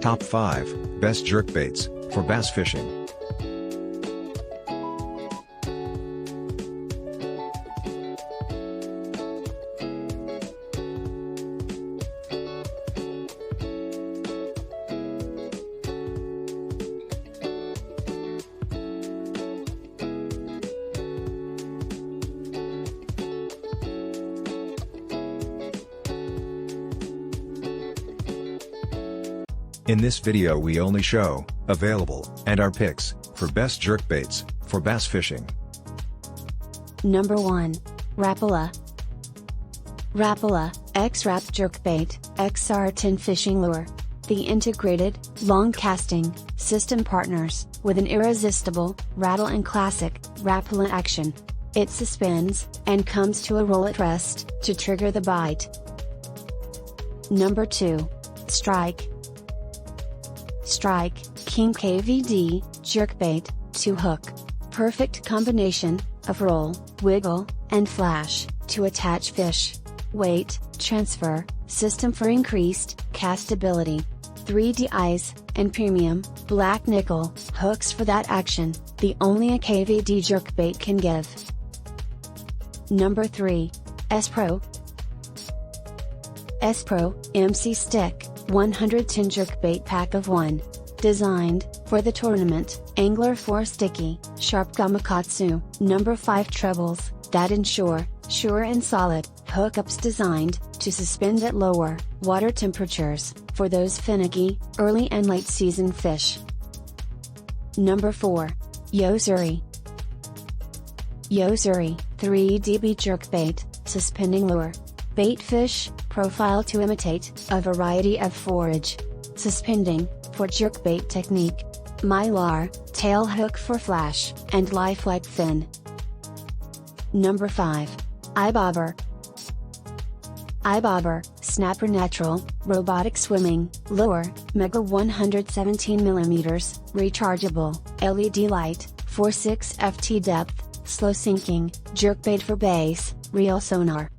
Top 5 Best Jerkbaits for Bass Fishing. In this video we only show, available, and our picks, for best jerkbaits, for bass fishing. Number 1. Rapala. Rapala, X-Rap Jerkbait, XR10 Fishing Lure. The integrated, long-casting, system partners, with an irresistible, rattle and classic, Rapala action. It suspends, and comes to a roll at rest, to trigger the bite. Number 2. Strike. Strike, King KVD, Jerkbait, 2-hook. Perfect combination, of roll, wiggle, and flash, to attach fish. Weight, transfer, system for increased, castability. 3D eyes, and premium, black nickel, hooks for that action, the only a KVD jerkbait can give. Number 3. Spro. Spro, MC Stick, 110 jerkbait pack of 1. Designed, for the tournament, angler for sticky, sharp gamakatsu. Number 5 trebles, that ensure, sure and solid, hookups designed, to suspend at lower, water temperatures, for those finicky, early and late season fish. Number 4. Yo-Zuri. Yo-Zuri, 3DB jerkbait, suspending lure. Bait fish, profile to imitate, a variety of forage. Suspending, for jerkbait technique. Mylar, tail hook for flash, and lifelike fin. Number 5. iBobber. iBobber, Snappr Natural, Robotic Swimming, Lure, Mega 117mm, Rechargeable, LED light, 4.6 FT depth, slow sinking, jerkbait for bass, ReelSonar.